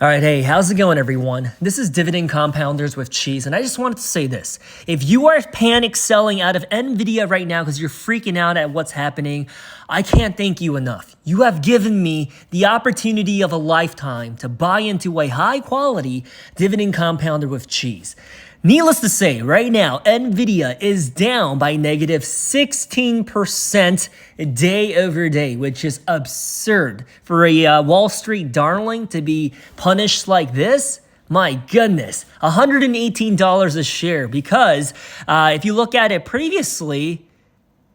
All right, hey, how's it going, everyone? This is Dividend Compounders with Cheese, and I just wanted to say this. If you are panic selling out of Nvidia right now because you're freaking out at what's happening, I can't thank you enough. You have given me the opportunity of a lifetime to buy into a high-quality dividend compounder with Cheese. Needless to say, right now, Nvidia is down by negative 16% day over day, which is absurd. For a Wall Street darling to be punished like this, my goodness, $118 a share, because if you look at it previously,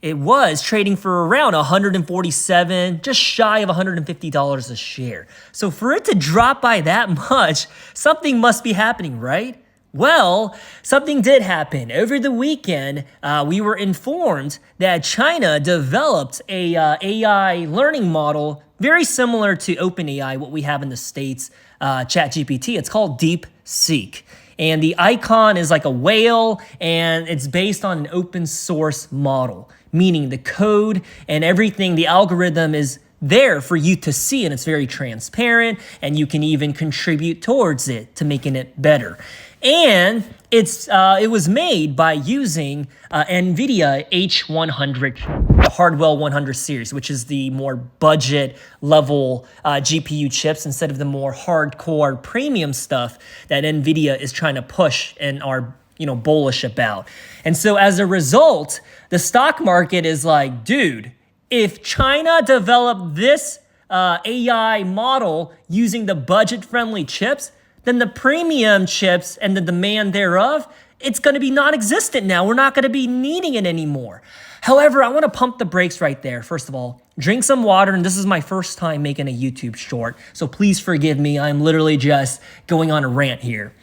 it was trading for around $147, just shy of $150 a share. So for it to drop by that much, something must be happening, right? Well, something did happen. Over the weekend, we were informed that China developed a AI learning model very similar to OpenAI, what we have in the States, ChatGPT. It's called DeepSeek. And the icon is like a whale, and it's based on an open source model, meaning the code and everything, the algorithm is there for you to see, and it's very transparent, and you can even contribute towards it to making it better. And it was made by using Nvidia H100, the Hardwell 100 series, which is the more budget level GPU chips instead of the more hardcore premium stuff that Nvidia is trying to push and are bullish about. And so as a result, the stock market is like, dude, if China developed this AI model using the budget-friendly chips, then the premium chips and the demand thereof, it's going to be non-existent now. We're not going to be needing it anymore. However, I want to pump the brakes right there. First of all, drink some water, and this is my first time making a YouTube short, so please forgive me. I'm literally just going on a rant here.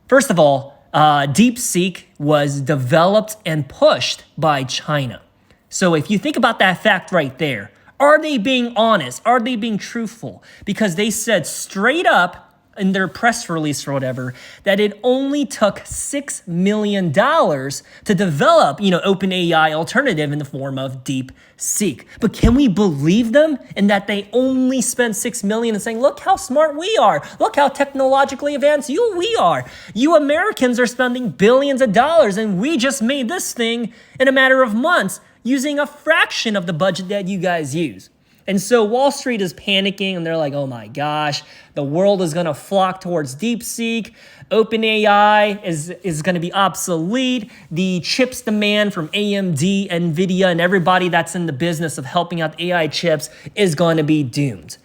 First of all, DeepSeek was developed and pushed by China. So if you think about that fact right there, are they being honest? Are they being truthful? Because they said straight up in their press release or whatever that it only took $6 million to develop, OpenAI alternative in the form of DeepSeek. But can we believe them in that they only spent $6 million and saying, look how smart we are. Look how technologically advanced we are. You Americans are spending billions of dollars, and we just made this thing in a matter of months using a fraction of the budget that you guys use. And so Wall Street is panicking, and they're like, oh my gosh, the world is going to flock towards DeepSeek. OpenAI is going to be obsolete. The chips demand from AMD, Nvidia, and everybody that's in the business of helping out AI chips is going to be doomed.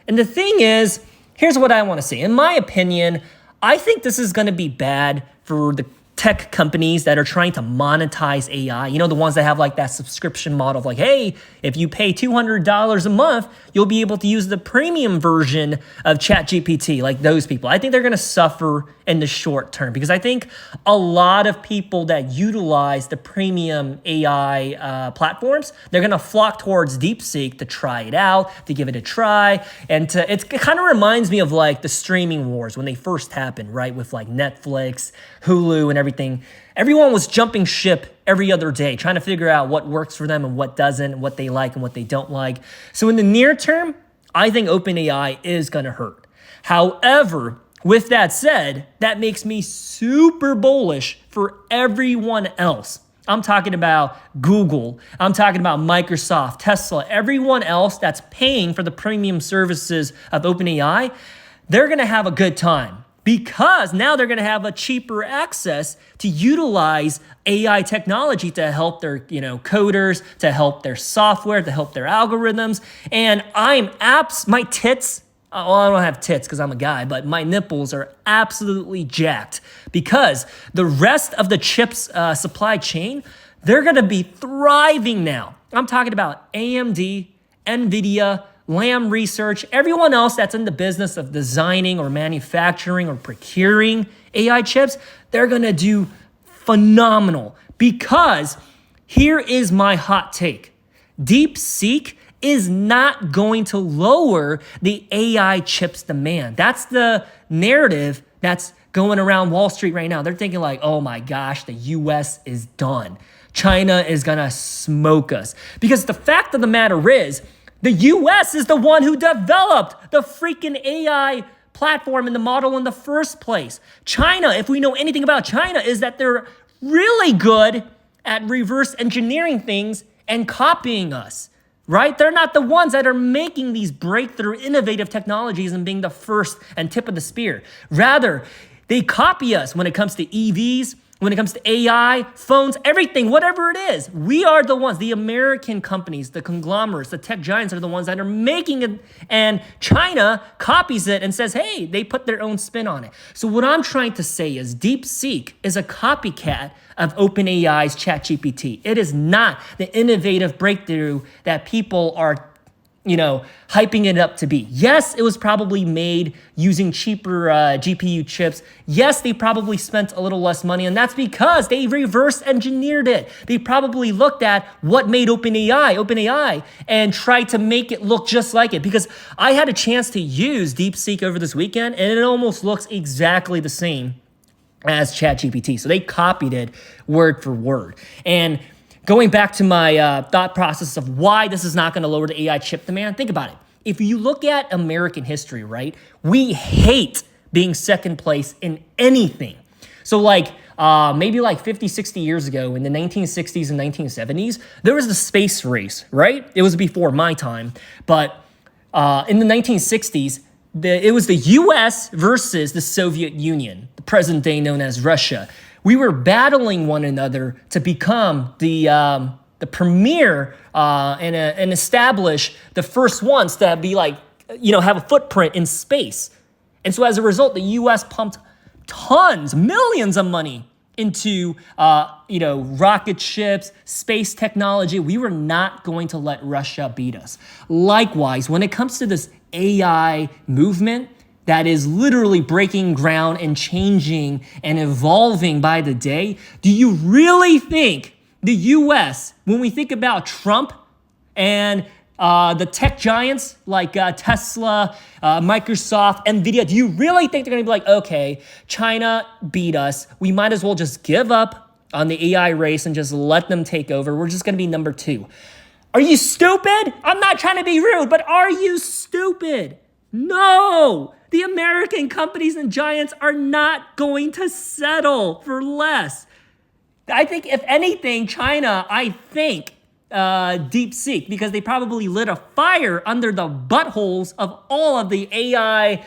And the thing is, here's what I want to say. In my opinion, I think this is going to be bad for the tech companies that are trying to monetize AI, the ones that have like that subscription model of like, hey, if you pay $200 a month, you'll be able to use the premium version of ChatGPT, like those people. I think they're going to suffer in the short term because I think a lot of people that utilize the premium AI platforms, they're going to flock towards DeepSeek to try it out, to give it a try. And it kind of reminds me of like the streaming wars when they first happened, right? With like Netflix, Hulu, and everything. Everyone was jumping ship every other day, trying to figure out what works for them and what doesn't, and what they like and what they don't like. So in the near term, I think OpenAI is going to hurt. However, with that said, that makes me super bullish for everyone else. I'm talking about Google. I'm talking about Microsoft, Tesla, everyone else that's paying for the premium services of OpenAI. They're going to have a good time, because now they're going to have a cheaper access to utilize AI technology to help their, coders, to help their software, to help their algorithms. And my tits, well, I don't have tits because I'm a guy, but my nipples are absolutely jacked because the rest of the chips supply chain, they're going to be thriving now. I'm talking about AMD, Nvidia, Lam Research, everyone else that's in the business of designing or manufacturing or procuring AI chips, they're going to do phenomenal, because here is my hot take. DeepSeek is not going to lower the AI chips demand. That's the narrative that's going around Wall Street right now. They're thinking like, oh my gosh, the US is done. China is going to smoke us. Because the fact of the matter is, the US is the one who developed the freaking AI platform and the model in the first place. China, if we know anything about China, is that they're really good at reverse engineering things and copying us, right? They're not the ones that are making these breakthrough innovative technologies and being the first and tip of the spear. Rather, they copy us when it comes to EVs, when it comes to AI, phones, everything, whatever it is. We are the ones, the American companies, the conglomerates, the tech giants are the ones that are making it, and China copies it and says, hey, they put their own spin on it. So what I'm trying to say is DeepSeek is a copycat of OpenAI's ChatGPT. It is not the innovative breakthrough that people are hyping it up to be. Yes, it was probably made using cheaper GPU chips. Yes, they probably spent a little less money, and that's because they reverse engineered it. They probably looked at what made OpenAI, and tried to make it look just like it. Because I had a chance to use DeepSeek over this weekend, and it almost looks exactly the same as ChatGPT. So they copied it word for word. And going back to my thought process of why this is not going to lower the AI chip demand, think about it. If you look at American history, right, we hate being second place in anything. So maybe 50, 60 years ago in the 1960s and 1970s, there was the space race, right? It was before my time. But in the 1960s, it was the US versus the Soviet Union, the present day known as Russia. We were battling one another to become the premier and establish the first ones to be have a footprint in space. And so as a result, the U.S. pumped millions of money into rocket ships, space technology. We were not going to let Russia beat us. Likewise, when it comes to this AI movement, that is literally breaking ground and changing and evolving by the day, do you really think the US, when we think about Trump and the tech giants like Tesla, Microsoft, Nvidia, do you really think they're going to be like, okay, China beat us, we might as well just give up on the AI race and just let them take over, we're just going to be number 2? Are you stupid? I'm not trying to be rude, but are you stupid? No! The American companies and giants are not going to settle for less. I think, if anything, China, DeepSeek, because they probably lit a fire under the buttholes of all of the AI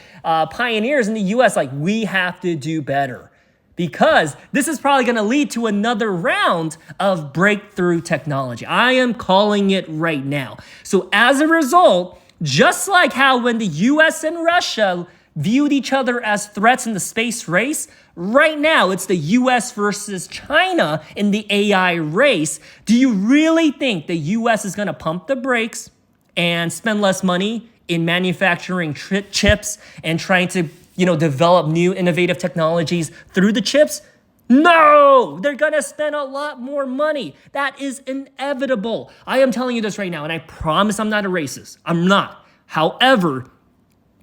pioneers in the US. We have to do better. Because this is probably going to lead to another round of breakthrough technology. I am calling it right now. So as a result, just like how when the US and Russia viewed each other as threats in the space race, right now it's the US versus China in the AI race. Do you really think the US is going to pump the brakes and spend less money in manufacturing chips and trying to, develop new innovative technologies through the chips? No, they're going to spend a lot more money. That is inevitable. I am telling you this right now, and I promise I'm not a racist. I'm not. However,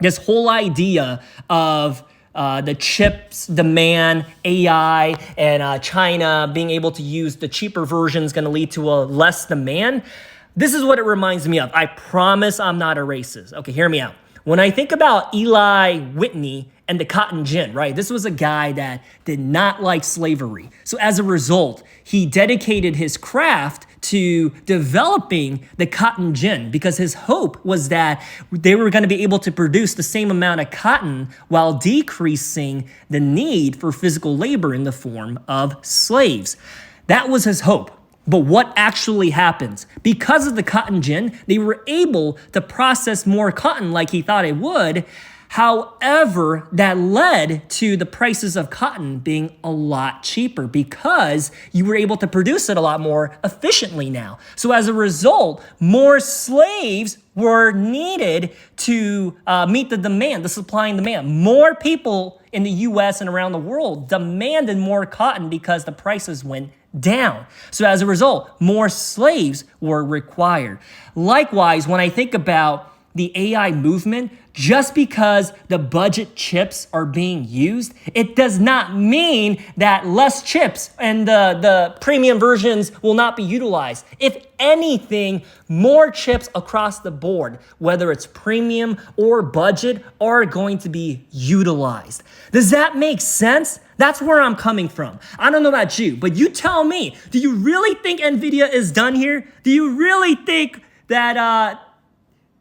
this whole idea of the chips demand, AI, and China being able to use the cheaper version is going to lead to a less demand. This is what it reminds me of. I promise I'm not a racist. Okay, hear me out. When I think about Eli Whitney and the cotton gin, right? This was a guy that did not like slavery. So as a result, he dedicated his craft to developing the cotton gin because his hope was that they were going to be able to produce the same amount of cotton while decreasing the need for physical labor in the form of slaves. That was his hope. But what actually happens? Because of the cotton gin, they were able to process more cotton like he thought it would. However, that led to the prices of cotton being a lot cheaper because you were able to produce it a lot more efficiently now. So as a result, more slaves were needed to meet the demand, the supply and demand. More people in the US and around the world demanded more cotton because the prices went down. So as a result, more slaves were required. Likewise, when I think about the AI movement, just because the budget chips are being used, it does not mean that less chips and the premium versions will not be utilized. If anything, more chips across the board, whether it's premium or budget, are going to be utilized. Does that make sense? That's where I'm coming from. I don't know about you, but you tell me, do you really think Nvidia is done here? Do you really think that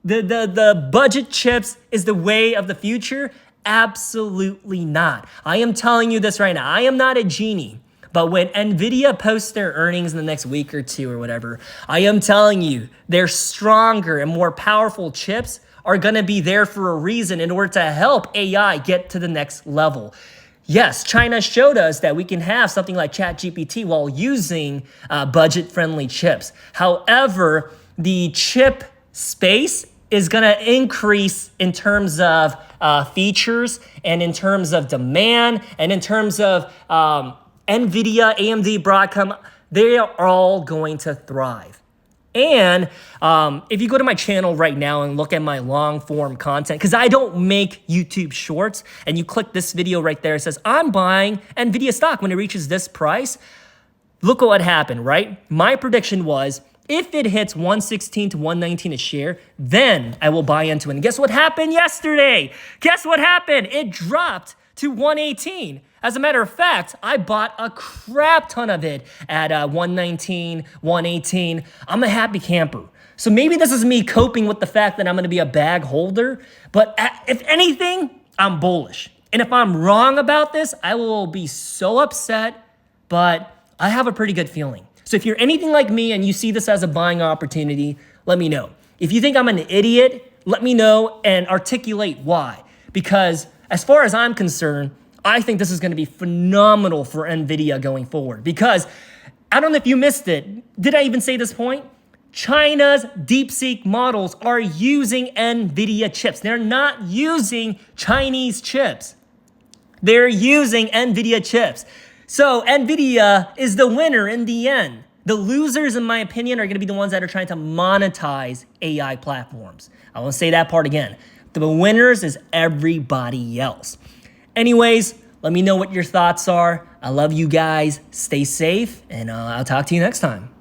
the budget chips is the way of the future? Absolutely not. I am telling you this right now. I am not a genie, but when Nvidia posts their earnings in the next week or two or whatever, I am telling you their stronger and more powerful chips are gonna be there for a reason in order to help AI get to the next level. Yes, China showed us that we can have something like ChatGPT while using budget-friendly chips. However, the chip space is gonna increase in terms of features and in terms of demand and in terms of NVIDIA, AMD, Broadcom. They are all going to thrive. And if you go to my channel right now and look at my long form content, because I don't make YouTube shorts, and you click this video right there, it says, I'm buying NVIDIA stock when it reaches this price. Look at what happened, right? My prediction was, if it hits 116 to 119 a share, then I will buy into it. And guess what happened yesterday? Guess what happened? It dropped to 118. As a matter of fact, I bought a crap ton of it at 119, 118. I'm a happy camper. So maybe this is me coping with the fact that I'm gonna be a bag holder, but if anything, I'm bullish. And if I'm wrong about this, I will be so upset, but I have a pretty good feeling. So if you're anything like me and you see this as a buying opportunity, let me know. If you think I'm an idiot, let me know and articulate why. Because as far as I'm concerned, I think this is going to be phenomenal for Nvidia going forward. Because I don't know if you missed it. Did I even say this point? China's DeepSeek models are using Nvidia chips. They're not using Chinese chips. They're using Nvidia chips. So Nvidia is the winner in the end. The losers, in my opinion, are going to be the ones that are trying to monetize AI platforms. I want to say that part again. The winners is everybody else. Anyways, let me know what your thoughts are. I love you guys. Stay safe, and I'll talk to you next time.